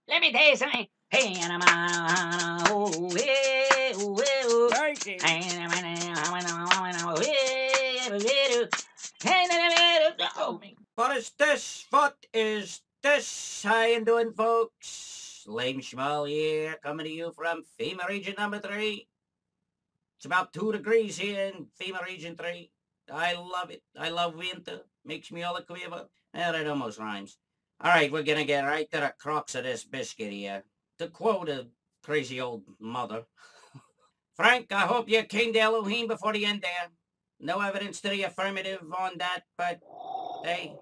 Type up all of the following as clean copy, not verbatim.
Let me tell you something. Hey, what is this? What is this? How you doing, folks? Lame Schmal here, coming to you from FEMA Region number 3. It's about 2 degrees here in FEMA Region 3. I love it. I love winter. Makes me all a quiver. Yeah, that almost rhymes. All right, we're going to get right to the crux of this biscuit here. To quote a crazy old mother, Frank, I hope you king to Elohim before the end there. No evidence to the affirmative on that, but hey.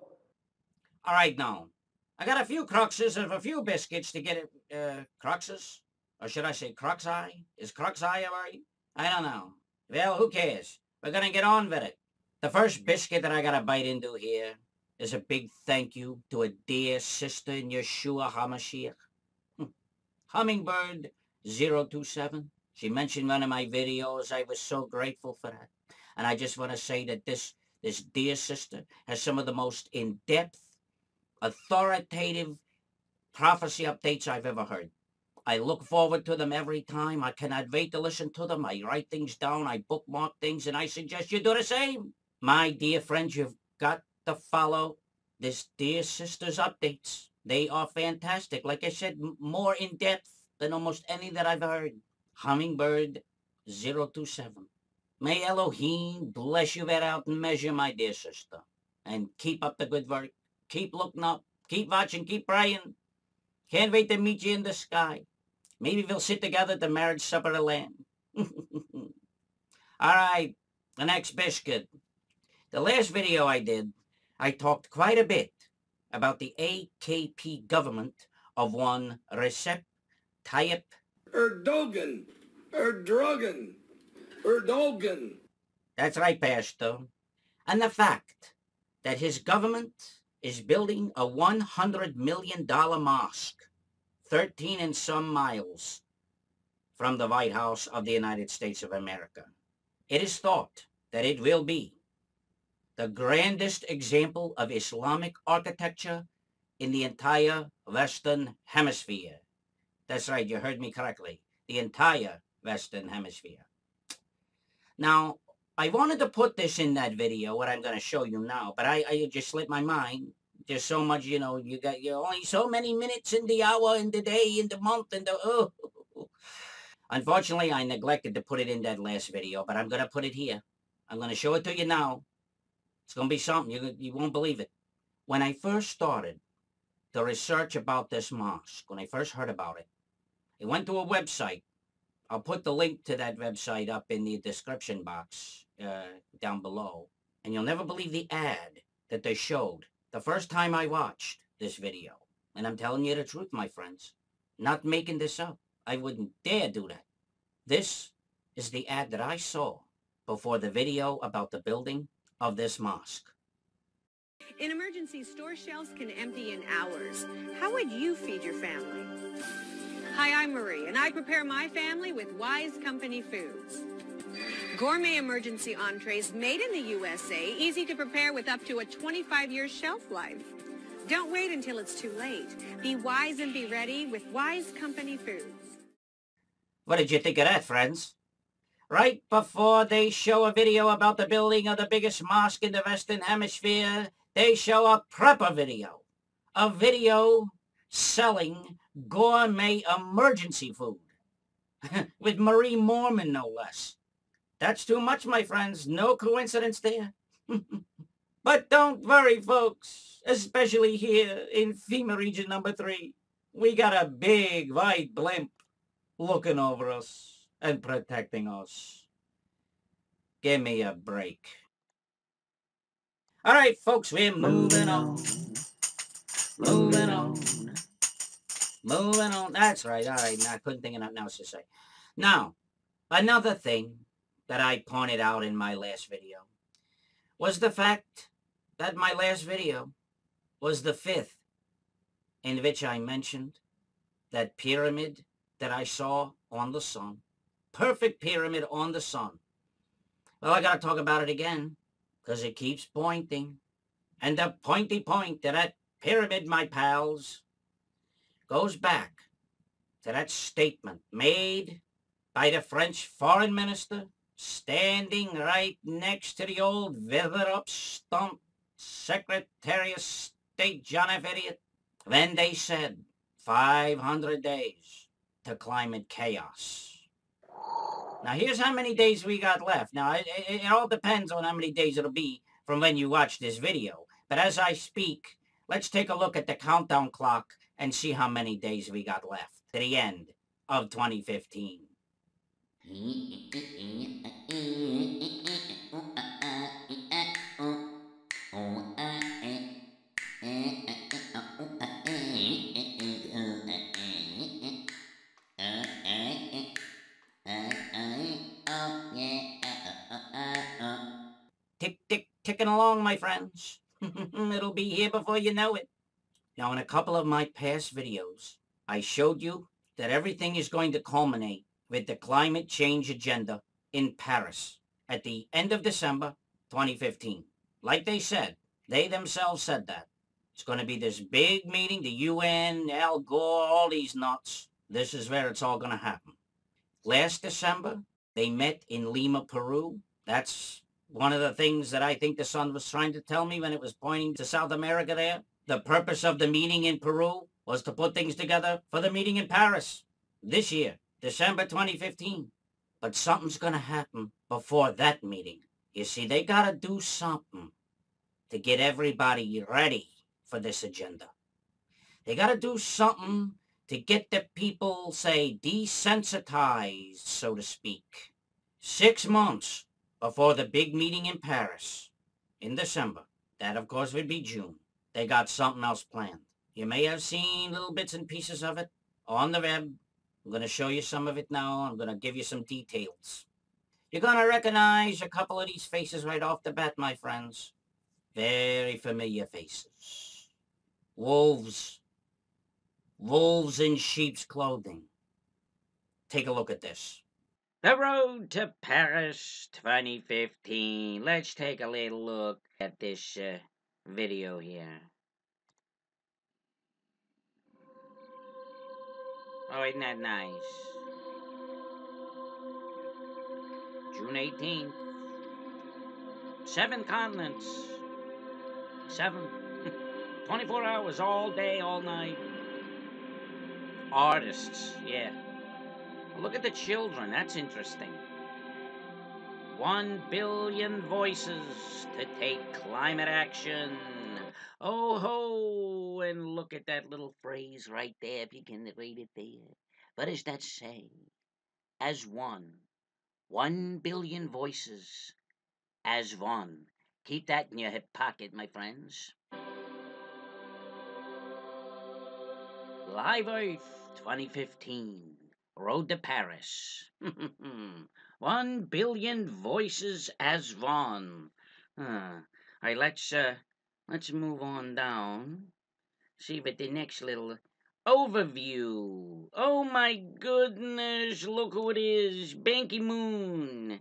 All right, now. I got a few cruxes of a few biscuits to get it, cruxes? Or should I say cruxi? Is cruxi alright? I don't know. Well, who cares? We're gonna get on with it. The first biscuit that I gotta bite into here is a big thank you to a dear sister in Yeshua HaMashiach. Hummingbird 027. She mentioned one of my videos. I was so grateful for that. And I just want to say that this dear sister has some of the most in-depth, authoritative prophecy updates I've ever heard. I look forward to them every time. I cannot wait to listen to them. I write things down. I bookmark things, and I suggest you do the same. My dear friends, you've got to follow this dear sister's updates. They are fantastic. Like I said, more in-depth than almost any that I've heard. Hummingbird 027. May Elohim bless you without measure, my dear sister. And keep up the good work. Keep looking up. Keep watching. Keep praying. Can't wait to meet you in the sky. Maybe we'll sit together at the marriage supper of the Lamb. All right, the next biscuit. The last video I did, I talked quite a bit about the AKP government of one Recep Tayyip Erdogan. That's right, Pastor. And the fact that his government is building a $100 million mosque 13 and some miles from the White House of the United States of America. It is thought that it will be the grandest example of Islamic architecture in the entire Western Hemisphere. That's right, you heard me correctly. The entire Western Hemisphere. Now, I wanted to put this in that video, what I'm going to show you now, but I just slipped my mind. There's so much, you know, you're only so many minutes in the hour, in the day, in the month, in the, Unfortunately, I neglected to put it in that last video, but I'm going to put it here. I'm going to show it to you now. It's going to be something. You won't believe it. When I first started to research about this mosque, when I first heard about it, I went to a website. I'll put the link to that website up in the description box down below. And you'll never believe the ad that they showed the first time I watched this video. And I'm telling you the truth, my friends. Not making this up. I wouldn't dare do that. This is the ad that I saw before the video about the building of this mosque. In emergencies, store shelves can empty in hours. How would you feed your family? Hi, I'm Marie, and I prepare my family with Wise Company foods. Gourmet emergency entrees made in the USA, easy to prepare with up to a 25-year shelf life. Don't wait until it's too late. Be wise and be ready with Wise Company foods. What did you think of that, friends? Right before they show a video about the building of the biggest mosque in the Western Hemisphere, they show a prepper video. A video selling gourmet emergency food. With Marie Mormon, no less. That's too much, my friends. No coincidence there. But don't worry, folks. Especially here in FEMA Region number 3. We got a big white blimp looking over us and protecting us. Give me a break. All right, folks, we're moving on. Moving on. Moving on. That's right. All right. Now, I couldn't think of nothing else to say. Now, another thing that I pointed out in my last video was the fact that my last video was the 5th in which I mentioned that pyramid that I saw on the sun. Perfect pyramid on the sun. Well, I got to talk about it again because it keeps pointing. And the pointy point to that pyramid, my pals, goes back to that statement made by the French foreign minister standing right next to the old withered-up stump Secretary of State John F. Idiot, when they said 500 days to climate chaos. Now, here's how many days we got left. Now, it all depends on how many days it'll be from when you watch this video. But as I speak, let's take a look at the countdown clock and see how many days we got left to the end of 2015. Tick, tick, ticking along, my friends. It'll be here before you know it. Now, in a couple of my past videos, I showed you that everything is going to culminate with the climate change agenda in Paris at the end of December 2015. Like they said, they themselves said that. It's going to be this big meeting, the UN, Al Gore, all these nuts. This is where it's all going to happen. Last December, they met in Lima, Peru. That's one of the things that I think the sun was trying to tell me when it was pointing to South America there. The purpose of the meeting in Peru was to put things together for the meeting in Paris this year, December 2015. But something's going to happen before that meeting. You see, they got to do something to get everybody ready for this agenda. They got to do something to get the people, say, desensitized, so to speak. 6 months before the big meeting in Paris in December. That, of course, would be June. They got something else planned. You may have seen little bits and pieces of it on the web. I'm going to show you some of it now. I'm going to give you some details. You're going to recognize a couple of these faces right off the bat, my friends. Very familiar faces. Wolves. Wolves in sheep's clothing. Take a look at this. The road to Paris 2015. Let's take a little look at this video here. Oh, isn't that nice? June 18th. 7 continents. 7. 24 hours, all day, all night. Artists, yeah. Look at the children, that's interesting. 1 billion voices to take climate action. Oh ho, and look at that little phrase right there, if you can read it there. What does that say? As one. 1 billion voices as one. Keep that in your hip pocket, my friends. Live Earth 2015. Road to Paris. 1 billion voices as one. All right, let's move on down. See but the next little overview. Oh my goodness, look who it is. Ban Ki-moon.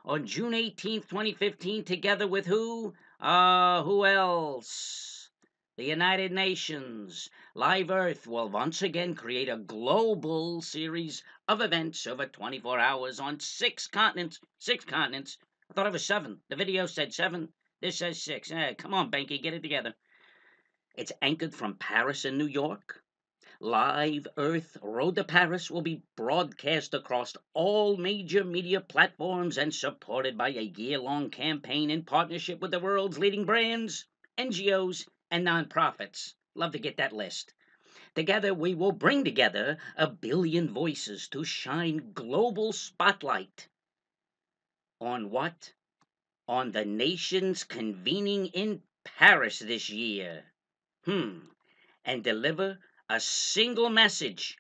On June 18th, 2015, together with who? Who else? The United Nations. Live Earth will once again create a global series of events over 24 hours on 6 continents. 6 continents. I thought it was 7. The video said 7. This says 6. Come on, Banky, get it together. It's anchored from Paris and New York. Live Earth Road to Paris will be broadcast across all major media platforms and supported by a year-long campaign in partnership with the world's leading brands, NGOs, and nonprofits. Love to get that list. Together, we will bring together 1 billion voices to shine global spotlight on what? On the nations convening in Paris this year. And deliver a single message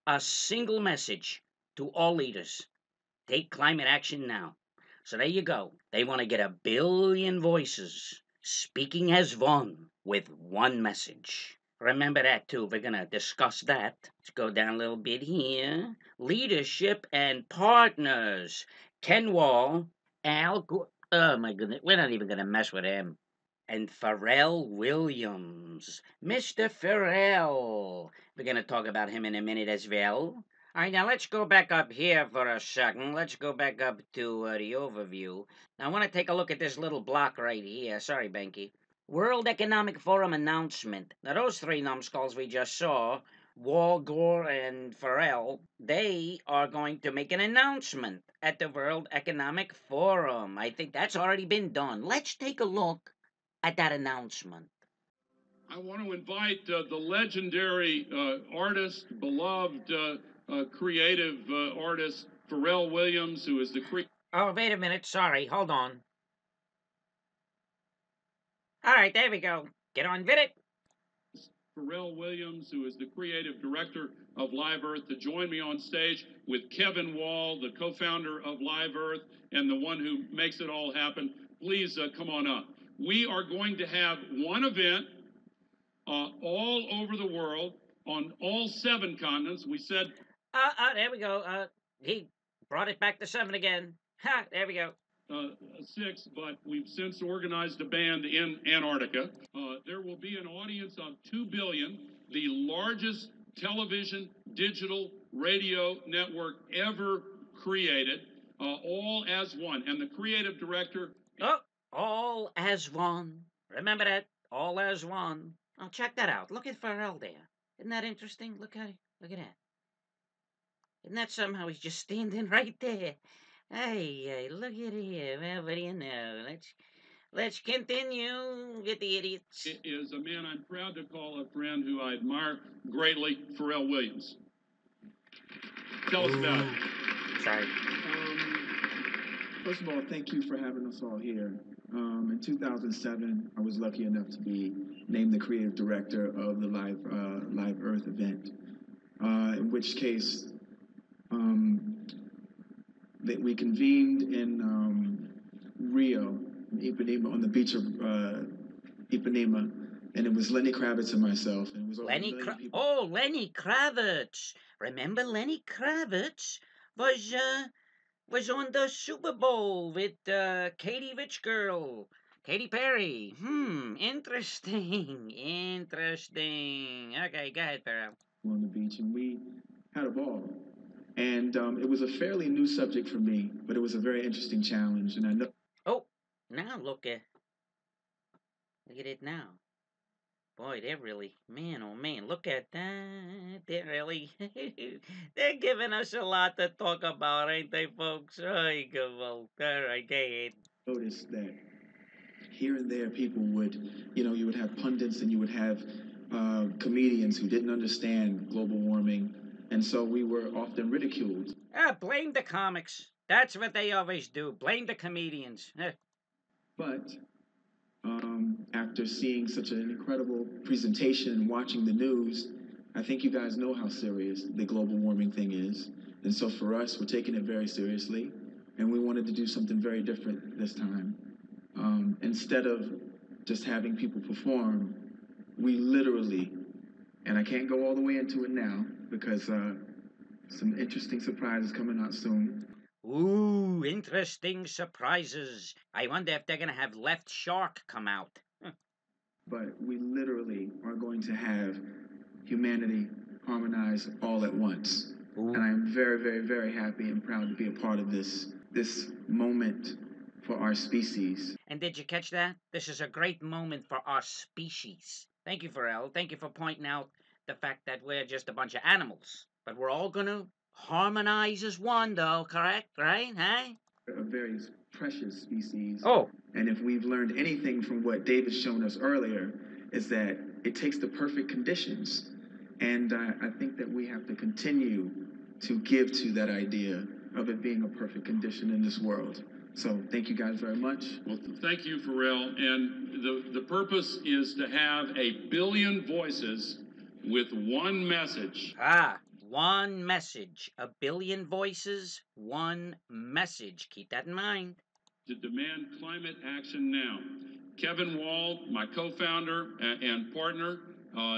to all leaders. Take climate action now. So there you go. They want to get 1 billion voices speaking as one with one message. Remember that too. We're going to discuss that. Let's go down a little bit here. Leadership and partners. Ken Wall, Al Gore. Oh my goodness. We're not even going to mess with him. and Pharrell Williams. Mr. Pharrell. We're going to talk about him in a minute as well. All right, now let's go back up here for a second. Let's go back up to the overview. Now, I want to take a look at this little block right here. Sorry, Benky. World Economic Forum announcement. Now, those three numbskulls we just saw, Gore, and Pharrell, they are going to make an announcement at the World Economic Forum. I think that's already been done. Let's take a look at that announcement. I want to invite the legendary artist, beloved creative artist, Pharrell Williams, who is the Oh, wait a minute. Sorry. Hold on. All right, there we go. Get on with it. Pharrell Williams, who is the creative director of Live Earth, to join me on stage with Kevin Wall, the co-founder of Live Earth and the one who makes it all happen. Please come on up. We are going to have one event all over the world on all 7 continents. We said... There we go. He brought it back to 7 again. Ha, there we go. 6, but we've since organized a band in Antarctica. There will be an audience of 2 billion, the largest television, digital, radio network ever created, all as one. And the creative director... Oh, all as one. Remember that? All as one. Oh, check that out. Look at Pharrell there. Isn't that interesting? Look at that. Isn't that somehow he's just standing right there? Hey, look at here. Well, what do you know? Let's continue with the idiots. It is a man I'm proud to call a friend who I admire greatly, Pharrell Williams. Tell us about it. Sorry. First of all, thank you for having us all here. In 2007, I was lucky enough to be named the creative director of the Live Earth event, in which case that we convened in Rio, Ipanema, on the beach of Ipanema, and it was Lenny Kravitz and myself. And it was Lenny Kravitz. Remember Lenny Kravitz was on the Super Bowl with Katy Rich Girl, Katy Perry. Interesting. Okay, go ahead, Pharrell. On the beach, and we had a ball. And it was a fairly new subject for me, but it was a very interesting challenge. And I know. Oh, now look at it now. Boy, they're really, man, oh man, look at that. They're really, they're giving us a lot to talk about, ain't they, folks? All right, go ahead. Noticed that here and there people would, you would have pundits and you would have comedians who didn't understand global warming. And so we were often ridiculed. Blame the comics. That's what they always do. Blame the comedians. But after seeing such an incredible presentation and watching the news, I think you guys know how serious the global warming thing is. And so for us, we're taking it very seriously. And we wanted to do something very different this time. Instead of just having people perform, we literally, and I can't go all the way into it now, because some interesting surprises coming out soon. Ooh, interesting surprises. I wonder if they're going to have Left Shark come out. But we literally are going to have humanity harmonize all at once. Ooh. And I'm very, very, very happy and proud to be a part of this moment for our species. And did you catch that? This is a great moment for our species. Thank you, Pharrell. Thank you for pointing out the fact that we're just a bunch of animals. But we're all going to harmonize as one, though, correct? Right? Huh? A very precious species. Oh. And if we've learned anything from what David's shown us earlier, is that it takes the perfect conditions. And I think that we have to continue to give to that idea of it being a perfect condition in this world. So thank you guys very much. Well, thank you, Pharrell. And the purpose is to have 1 billion voices with one message. One message. 1 billion voices, one message. Keep that in mind. To demand climate action now. Kevin Wall, my co-founder and partner,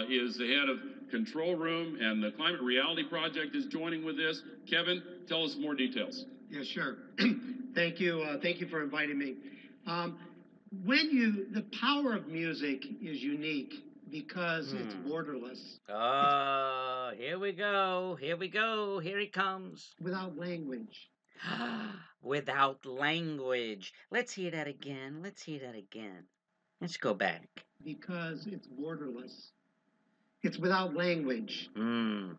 is the head of Control Room, and the Climate Reality Project is joining with this. Kevin, tell us more details. Yeah, sure. Thank you for inviting me. The power of music is unique because it's borderless. Oh, here we go. Here we go. Here he comes. Without language. Without language. Let's hear that again. Let's hear that again. Let's go back. Because it's borderless. It's without language. Pharrell,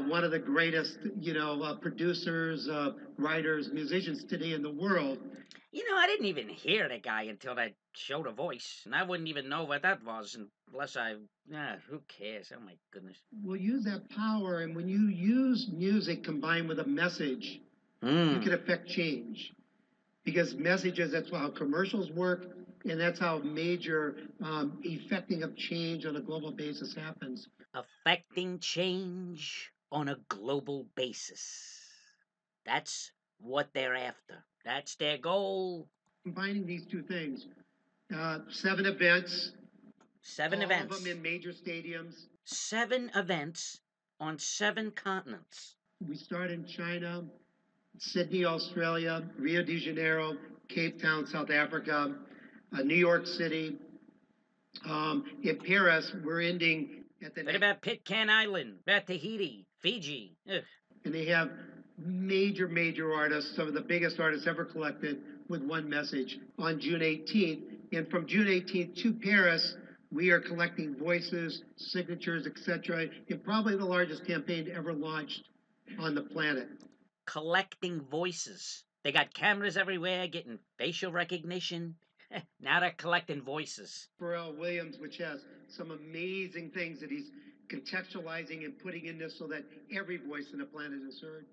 one of the greatest, producers, writers, musicians today in the world. You know, I didn't even hear the guy until that showed a voice, and I wouldn't even know what that was unless who cares? Oh my goodness. We'll use that power, and when you use music combined with a message, you can affect change. Because messages, that's how commercials work, and that's how major effecting of change on a global basis happens. Affecting change on a global basis. That's what they're after. That's their goal. Combining these two things, 7 events. 7 all events. All of them in major stadiums. 7 events on 7 continents. We start in China, Sydney, Australia, Rio de Janeiro, Cape Town, South Africa, New York City. In Paris, we're ending at the... What about Pitcairn Island, Tahiti, Fiji? Ugh. And they have major artists, some of the biggest artists ever collected, with one message on June 18th. And from June 18th to Paris, we are collecting voices, signatures, etc. in probably the largest campaign ever launched on the planet. Collecting voices. They got cameras everywhere, getting facial recognition. Now they're collecting voices. Pharrell Williams, which has some amazing things that he's contextualizing and putting in this so that every voice on the planet is heard.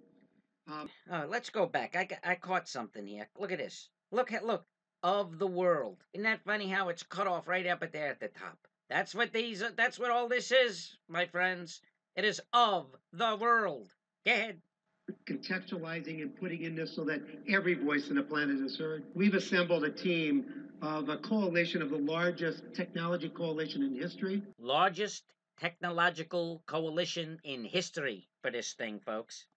Let's go back. I caught something here. Look at this. Look. Of the world. Isn't that funny how it's cut off right up at there at the top? That's what all this is, my friends. It is of the world. Go ahead. Contextualizing and putting in this so that every voice on the planet is heard. We've assembled a team of a coalition of the largest technology coalition in history. Largest technological coalition in history for this thing, folks.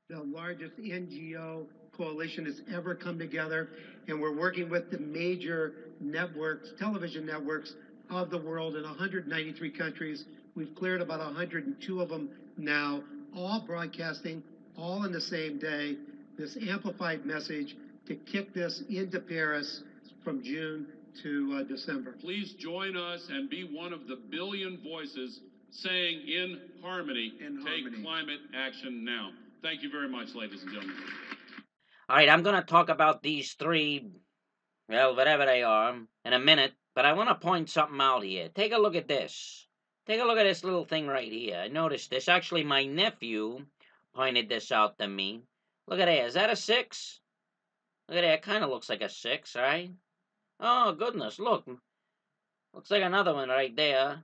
The largest NGO coalition has ever come together, and we're working with the major networks, television networks of the world in 193 countries. We've cleared about 102 of them now, all broadcasting, all in the same day, this amplified message to kick this into Paris from June to December. Please join us and be one of the billion voices saying in harmony, take climate action now. Thank you very much, ladies and gentlemen. All right, I'm going to talk about these 3, well, whatever they are, in a minute, but I want to point something out here. Take a look at this. Take a look at this little thing right here. I noticed this. Actually, my nephew pointed this out to me. Look at that. Is that a 6? Look at that. It kind of looks like a 6, right? Oh, goodness. Look. Looks like another one right there.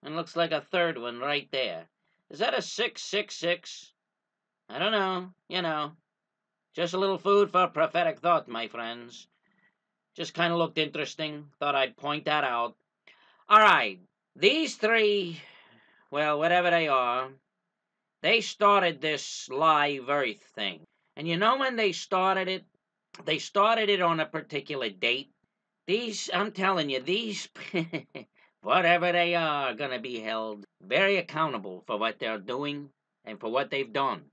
And looks like a third one right there. Is that a 666? I don't know. Just a little food for prophetic thought, my friends. Just kind of looked interesting. Thought I'd point that out. All right. These 3, well, whatever they are, they started this live Earth thing. And you know when they started it? They started it on a particular date. I'm telling you, these, whatever they are going to be held very accountable for what they're doing and for what they've done.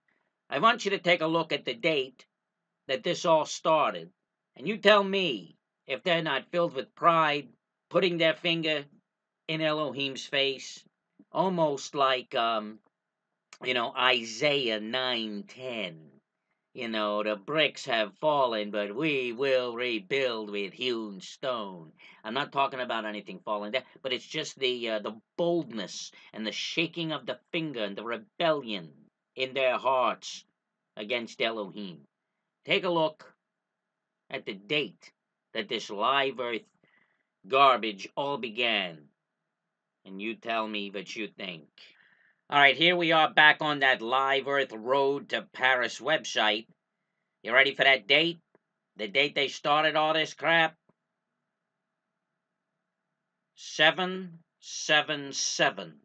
I want you to take a look at the date that this all started. And you tell me if they're not filled with pride, putting their finger in Elohim's face, almost like, Isaiah 9:10. The bricks have fallen, but we will rebuild with hewn stone. I'm not talking about anything falling there, but it's just the boldness and the shaking of the finger and the rebellion in their hearts against Elohim. Take a look at the date that this live Earth garbage all began, and you tell me what you think. All right, here we are back on that live Earth Road to Paris website. You ready for that date? The date they started all this crap? 777.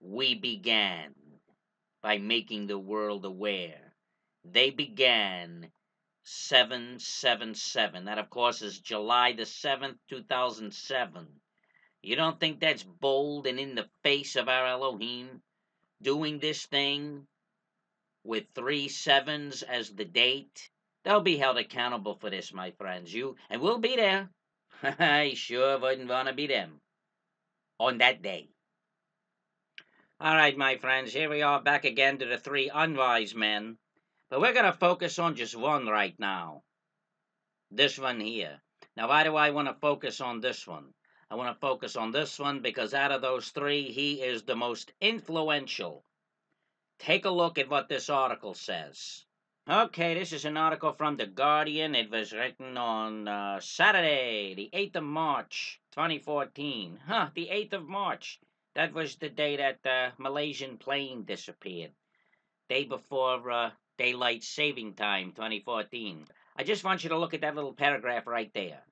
We began by making the world aware. They began 777. That, of course, is July the 7th, 2007. You don't think that's bold and in the face of our Elohim? Doing this thing with 3 sevens as the date? They'll be held accountable for this, my friends. And we'll be there. I sure wouldn't want to be them on that day. All right, my friends, here we are back again to the 3 unwise men. But we're going to focus on just one right now. This one here. Now, why do I want to focus on this one? I want to focus on this one because out of those 3, he is the most influential. Take a look at what this article says. Okay, this is an article from The Guardian. It was written on Saturday, the 8th of March, 2014. The 8th of March. That was the day that the Malaysian plane disappeared. Day before Daylight Saving Time, 2014. I just want you to look at that little paragraph right there.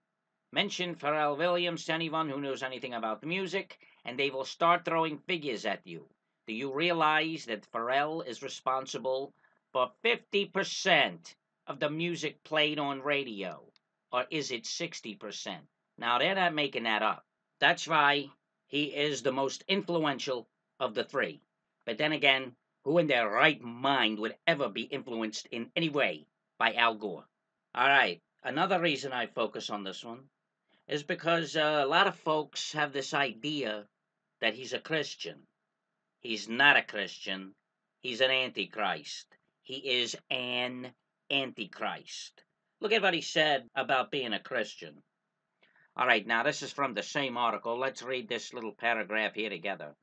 Mention Pharrell Williams to anyone who knows anything about music, and they will start throwing figures at you. Do you realize that Pharrell is responsible for 50% of the music played on radio? Or is it 60%? Now, they're not making that up. That's why he is the most influential of the 3. But then again, who in their right mind would ever be influenced in any way by Al Gore? All right, another reason I focus on this one is because a lot of folks have this idea that he's a Christian. He's not a Christian. He's an Antichrist. He is an Antichrist. Look at what he said about being a Christian. All right, now this is from the same article. Let's read this little paragraph here together.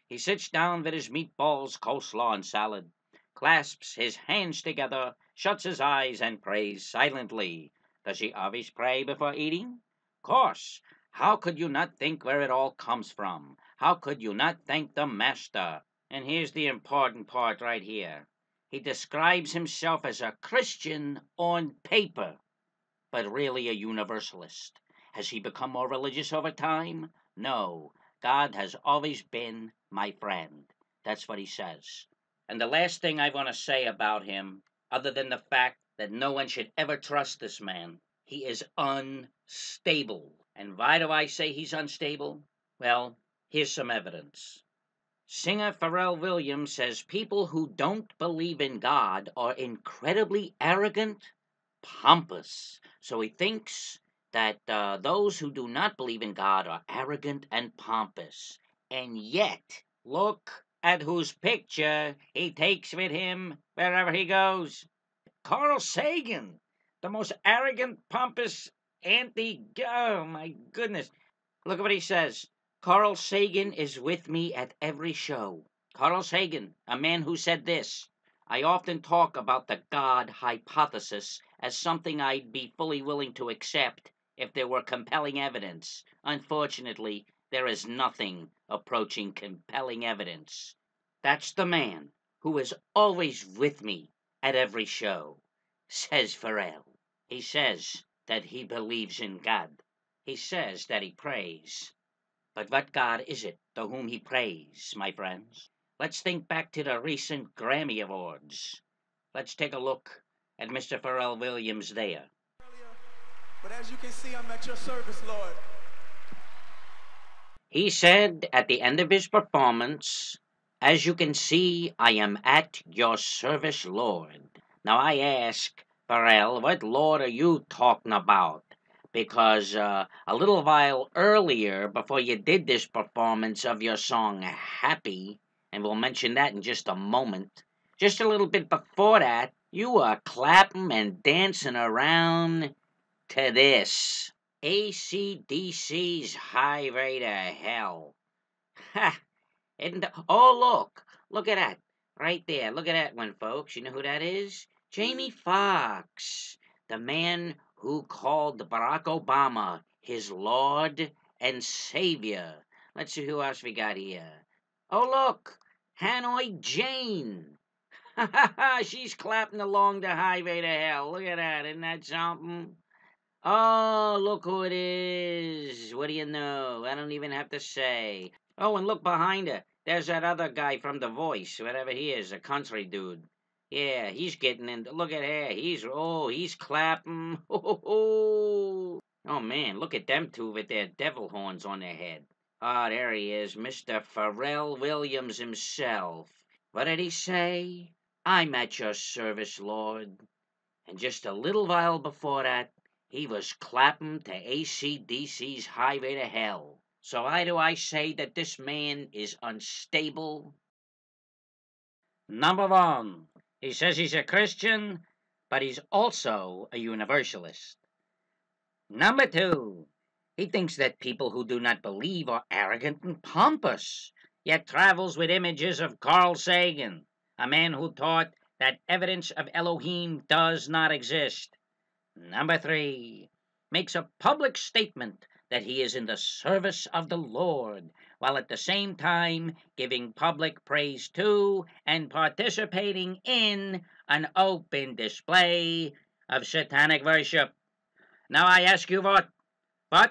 He sits down with his meatballs, coleslaw, and salad, clasps his hands together, shuts his eyes, and prays silently. Does he always pray before eating? Course. How could you not think where it all comes from? How could you not thank the Master? And here's the important part right here. He describes himself as a Christian on paper, but really a universalist. Has he become more religious over time? No. God has always been my friend. That's what he says. And the last thing I want to say about him, other than the fact that no one should ever trust this man, he is unstable. And why do I say he's unstable? Well, here's some evidence. Singer Pharrell Williams says people who don't believe in God are incredibly arrogant, pompous. So he thinks that those who do not believe in God are arrogant and pompous. And yet, look at whose picture he takes with him wherever he goes. Carl Sagan, the most arrogant, pompous, oh my goodness. Look at what he says. Carl Sagan is with me at every show. Carl Sagan, a man who said this: I often talk about the God hypothesis as something I'd be fully willing to accept if there were compelling evidence. Unfortunately, there is nothing approaching compelling evidence. That's the man who is always with me at every show, says Pharrell. He says that he believes in God. He says that he prays. But what God is it to whom he prays, my friends? Let's think back to the recent Grammy Awards. Let's take a look at Mr. Pharrell Williams there. But as you can see, I'm at your service, Lord. He said at the end of his performance, as you can see, I am at your service, Lord. Now I ask, Pharrell, what Lord are you talking about? Because a little while earlier, before you did this performance of your song Happy, and we'll mention that in just a moment, just a little bit before that, you were clapping and dancing around to this. AC/DC's Highway to Hell. Ha! Look at that. Right there. Look at that one, folks. You know who that is? Jamie Foxx, the man who called Barack Obama his Lord and Savior. Let's see who else we got here. Oh, look, Hanoi Jane. Ha ha ha, she's clapping along the Highway to Hell. Look at that, isn't that something? Oh, look who it is. What do you know? I don't even have to say. Oh, and look behind her. There's that other guy from The Voice, whatever he is, a country dude. Yeah, he's getting into. Look at her. He's clapping. Oh man, look at them two with their devil horns on their head. Ah, there he is, Mr. Pharrell Williams himself. What did he say? I'm at your service, Lord. And just a little while before that, he was clapping to AC/DC's Highway to Hell. So why do I say that this man is unstable? Number one, he says he's a Christian, but he's also a universalist. Number two, he thinks that people who do not believe are arrogant and pompous, yet travels with images of Carl Sagan, a man who taught that evidence of Elohim does not exist. Number three, makes a public statement that he is in the service of the Lord, while at the same time giving public praise to and participating in an open display of satanic worship. Now I ask you what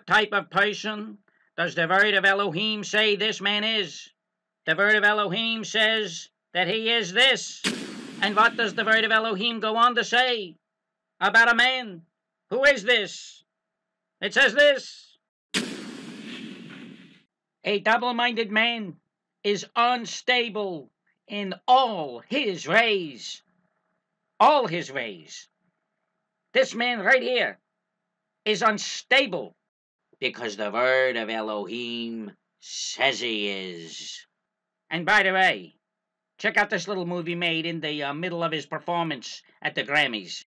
type of person does the word of Elohim say this man is? The word of Elohim says that he is this. And what does the word of Elohim go on to say about a man? Who is this? It says this. A double-minded man is unstable in all his ways. All his ways. This man right here is unstable because the word of Elohim says he is. And by the way, check out this little movie made in the middle of his performance at the Grammys.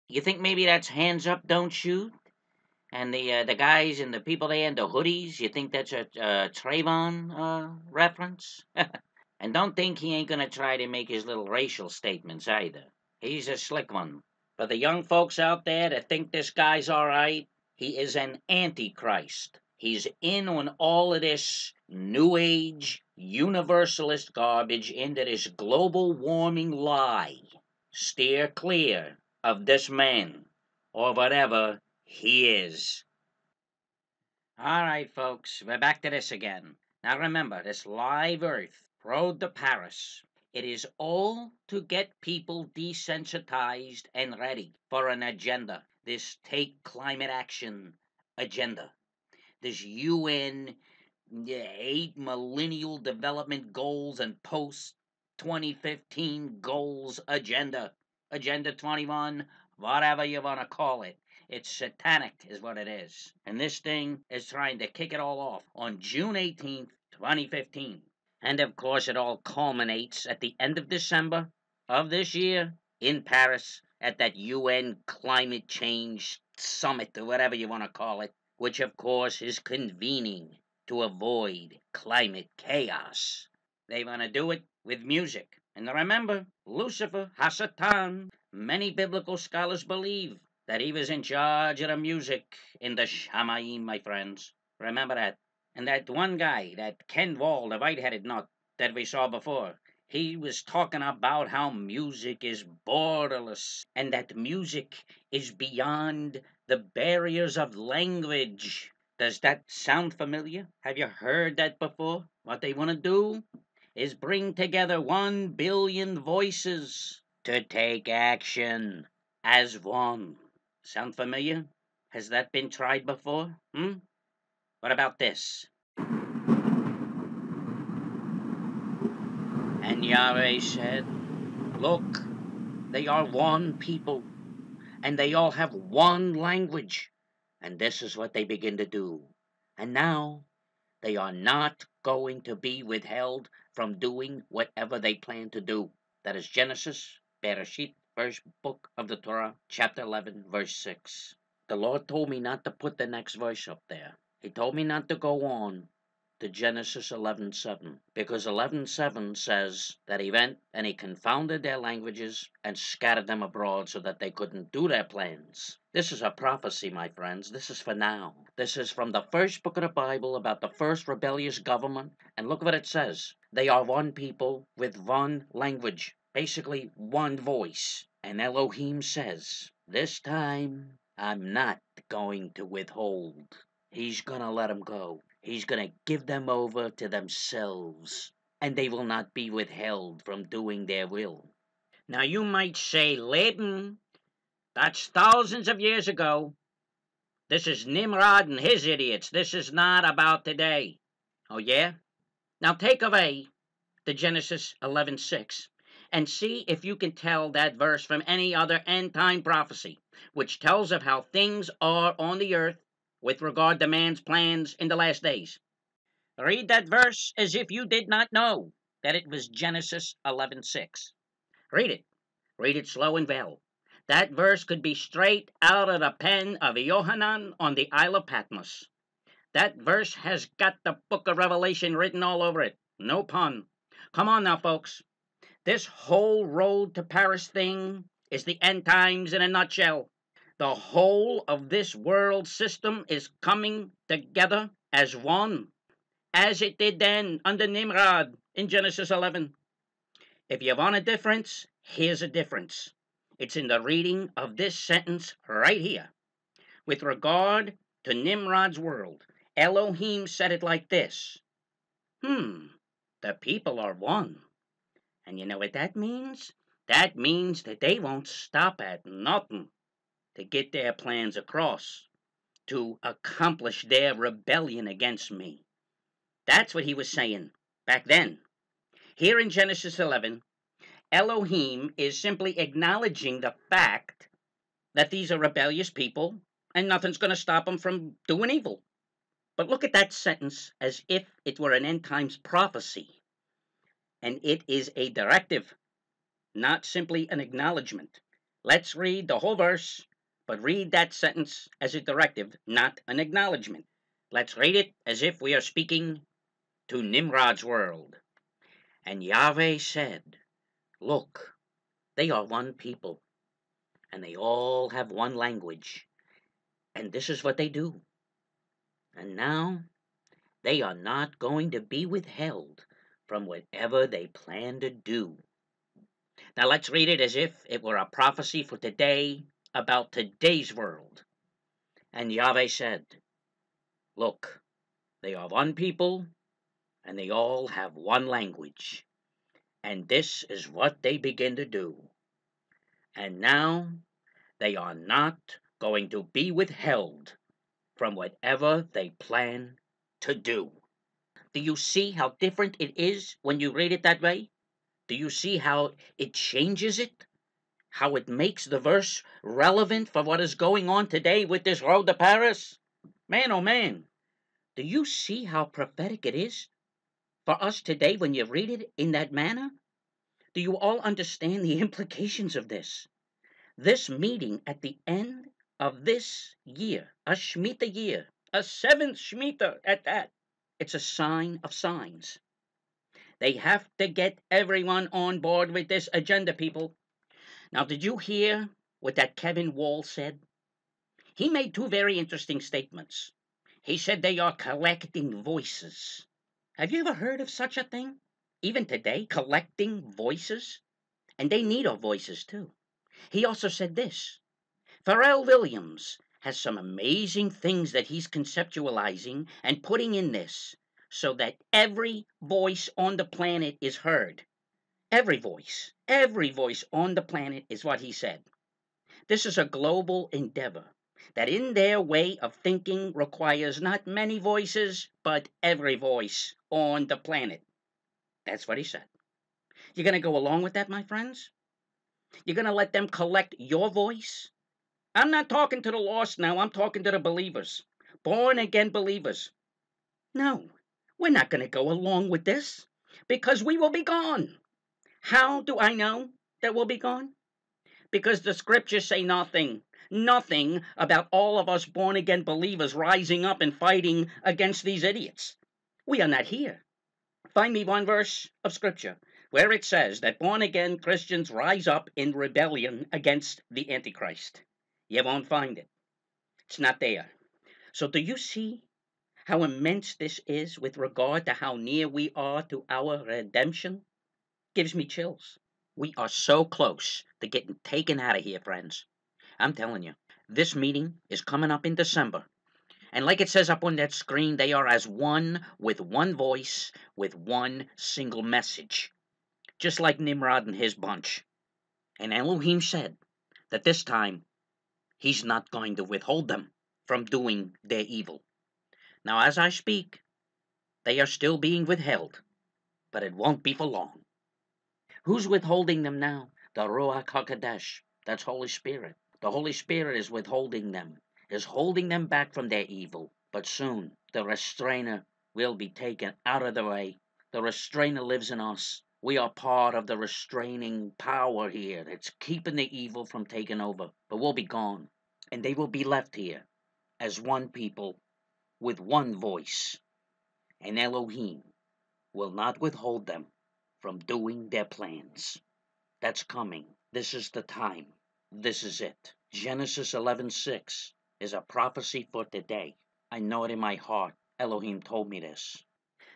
You think maybe that's Hands Up, Don't Shoot? And the guys and the people there in the hoodies, you think that's a Trayvon reference? And don't think he ain't gonna try to make his little racial statements either. He's a slick one. For the young folks out there that think this guy's alright, he is an antichrist. He's in on all of this New Age, universalist garbage into this global warming lie. Steer clear of this man, or whatever he is. All right, folks, we're back to this again. Now remember, this live Earth, road to Paris, it is all to get people desensitized and ready for an agenda. This take climate action agenda. This UN 8 millennial development goals and post 2015 goals agenda. Agenda 21, whatever you want to call it. It's satanic is what it is. And this thing is trying to kick it all off on June 18th, 2015. And of course it all culminates at the end of December of this year in Paris at that UN climate change summit or whatever you want to call it, which of course is convening to avoid climate chaos. They want to do it with music. And remember, Lucifer, Hasatan, many biblical scholars believe that he was in charge of the music in the Shamayim, my friends. Remember that. And that one guy, that Ken Wall, the white-headed nut that we saw before, he was talking about how music is borderless and that music is beyond the barriers of language. Does that sound familiar? Have you heard that before? What they want to do is bring together 1 billion voices to take action as one. Sound familiar? Has that been tried before? What about this? And Yahweh said, look, they are one people, and they all have one language. And this is what they begin to do. And now, they are not going to be withheld from doing whatever they plan to do. That is Genesis, Bereshit, first book of the Torah, chapter 11, verse 6. The Lord told me not to put the next verse up there. He told me not to go on to Genesis 11:7, because 11:7 says that he went and he confounded their languages and scattered them abroad so that they couldn't do their plans. This is a prophecy, my friends. This is for now. This is from the first book of the Bible about the first rebellious government, and look what it says. They are one people with one language, basically one voice. And Elohim says, this time I'm not going to withhold. He's gonna let them go. He's going to give them over to themselves. and they will not be withheld from doing their will. Now you might say, Leben, that's thousands of years ago. This is Nimrod and his idiots. This is not about today. Oh yeah? Now take away the Genesis 11:6 and see if you can tell that verse from any other end-time prophecy, which tells of how things are on the earth with regard to man's plans in the last days. Read that verse as if you did not know that it was Genesis 11:6. Read it. Read it slow and well. That verse could be straight out of the pen of Yohanan on the Isle of Patmos. That verse has got the book of Revelation written all over it. No pun. Come on now, folks. This whole road to Paris thing is the end times in a nutshell. The whole of this world system is coming together as one, as it did then under Nimrod in Genesis 11. If you want a difference, here's a difference. It's in the reading of this sentence right here. With regard to Nimrod's world, Elohim said it like this. The people are one. And you know what that means? That means that they won't stop at nothing to get their plans across, to accomplish their rebellion against me. That's what he was saying back then. Here in Genesis 11, Elohim is simply acknowledging the fact that these are rebellious people and nothing's going to stop them from doing evil. But look at that sentence as if it were an end times prophecy. And it is a directive, not simply an acknowledgement. Let's read the whole verse, but read that sentence as a directive, not an acknowledgement. Let's read it as if we are speaking to Nimrod's world. And Yahweh said, look, they are one people, and they all have one language, and this is what they do. And now they are not going to be withheld from whatever they plan to do. Now let's read it as if it were a prophecy for today about today's world. And Yahweh said, look, they are one people, and they all have one language. And this is what they begin to do. And now they are not going to be withheld from whatever they plan to do. Do you see how different it is when you read it that way? Do you see how it changes it? How it makes the verse relevant for what is going on today with this road to Paris? Man, oh man, do you see how prophetic it is for us today when you read it in that manner? Do you all understand the implications of this? This meeting at the end of this year, a Shemitah year, a 7th Shemitah at that, it's a sign of signs. They have to get everyone on board with this agenda, people. Now, did you hear what that Kevin Wall said? He made two very interesting statements. He said they are collecting voices. Have you ever heard of such a thing? Even today, collecting voices? And they need our voices, too. He also said this. Pharrell Williams has some amazing things that he's conceptualizing and putting in this so that every voice on the planet is heard. Every voice on the planet is what he said. This is a global endeavor that in their way of thinking requires not many voices, but every voice on the planet. That's what he said. You're going to go along with that, my friends? You're going to let them collect your voice? I'm not talking to the lost now. I'm talking to the believers. Born-again believers. No, we're not going to go along with this because we will be gone. How do I know that we'll be gone? Because the scriptures say nothing about all of us born-again believers rising up and fighting against these idiots. We are not here. Find me one verse of scripture where it says that born-again Christians rise up in rebellion against the Antichrist. You won't find it. It's not there. So do you see how immense this is with regard to how near we are to our redemption? Gives me chills. We are so close to getting taken out of here, friends. I'm telling you, this meeting is coming up in December. And like it says up on that screen, they are as one with one voice, with one single message. Just like Nimrod and his bunch. And Elohim said that this time he's not going to withhold them from doing their evil. Now, as I speak, they are still being withheld, but it won't be for long. Who's withholding them now? The Ruach HaKodesh. That's Holy Spirit. The Holy Spirit is withholding them, is holding them back from their evil. But soon, the restrainer will be taken out of the way. The restrainer lives in us. We are part of the restraining power here that's keeping the evil from taking over. But we'll be gone, and they will be left here as one people with one voice. And Elohim will not withhold them from doing their plans. That's coming. This is the time. This is it. Genesis 11:6 is a prophecy for today. I know it in my heart. Elohim told me this.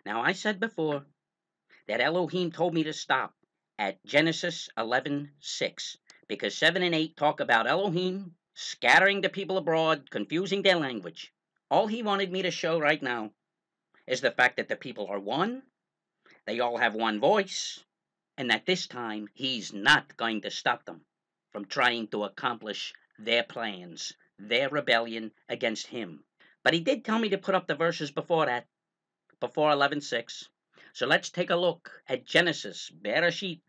Now, I said before that Elohim told me to stop at Genesis 11:6 because 7 and 8 talk about Elohim scattering the people abroad, confusing their language. All he wanted me to show right now is the fact that the people are one, they all have one voice, and that this time he's not going to stop them from trying to accomplish their plans, their rebellion against him. But he did tell me to put up the verses before that, before 11:6. So let's take a look at Genesis, Bereshit,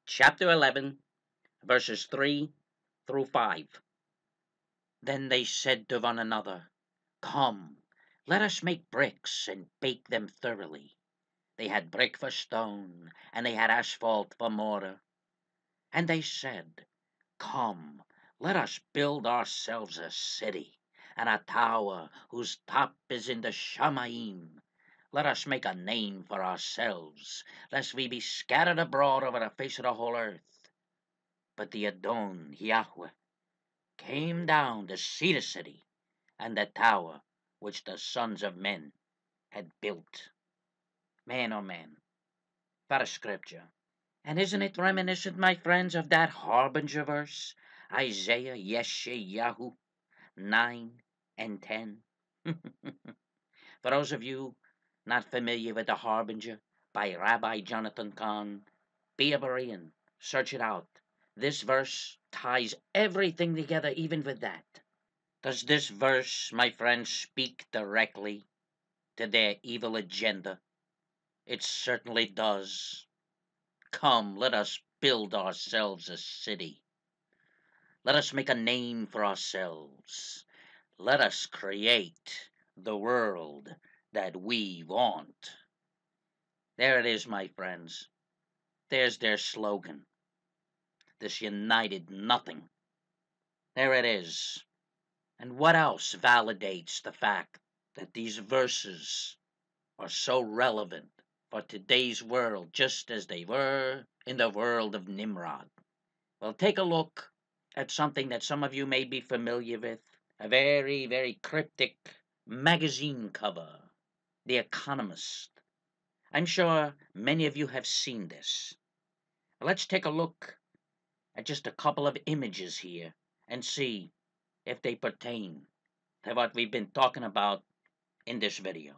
chapter 11, verses 3 through 5. Then they said to one another, "Come, let us make bricks and bake them thoroughly." They had brick for stone, and they had asphalt for mortar. And they said, "Come, let us build ourselves a city, and a tower whose top is in the Shamayim. Let us make a name for ourselves, lest we be scattered abroad over the face of the whole earth." But the Adon, Yahweh, came down to see the city and the tower which the sons of men had built. Man, oh man, what a scripture. And isn't it reminiscent, my friends, of that harbinger verse, Isaiah Yeshayahu 9 and 10? For those of you not familiar with the harbinger by Rabbi Jonathan Kahn, be a Berean, search it out. This verse ties everything together, even with that. Does this verse, my friends, speak directly to their evil agenda? It certainly does. Come, let us build ourselves a city. Let us make a name for ourselves. Let us create the world that we want. There it is, my friends. There's their slogan. This united nothing. There it is. And what else validates the fact that these verses are so relevant for today's world, just as they were in the world of Nimrod? Well, take a look at something that some of you may be familiar with, a very, very cryptic magazine cover, The Economist. I'm sure many of you have seen this. Let's take a look at just a couple of images here and see if they pertain to what we've been talking about in this video.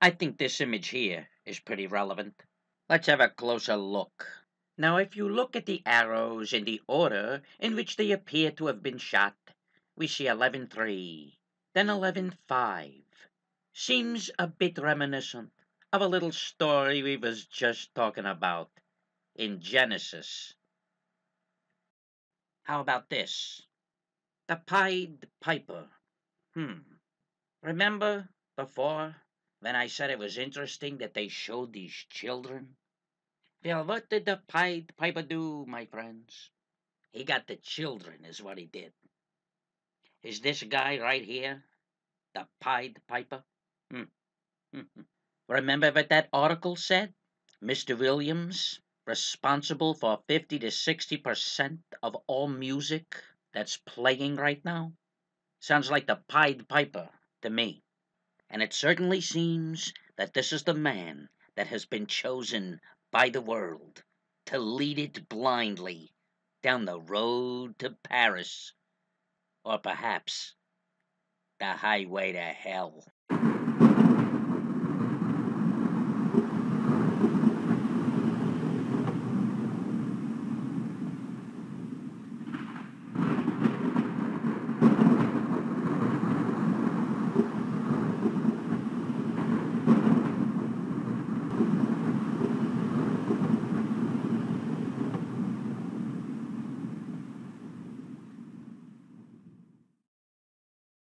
I think this image here is pretty relevant. Let's have a closer look. Now, if you look at the arrows in the order in which they appear to have been shot, we see 11:3, then 11:5. Seems a bit reminiscent of a little story we was just talking about in Genesis. How about this? The Pied Piper. Remember before when I said it was interesting that they showed these children? Well, what did the Pied Piper do, my friends? He got the children, is what he did. Is this guy right here the Pied Piper? Remember what that article said? Mr. Williams, responsible for 50 to 60% of all music that's playing right now? Sounds like the Pied Piper to me. And it certainly seems that this is the man that has been chosen by the world to lead it blindly down the road to Paris, or perhaps the highway to hell.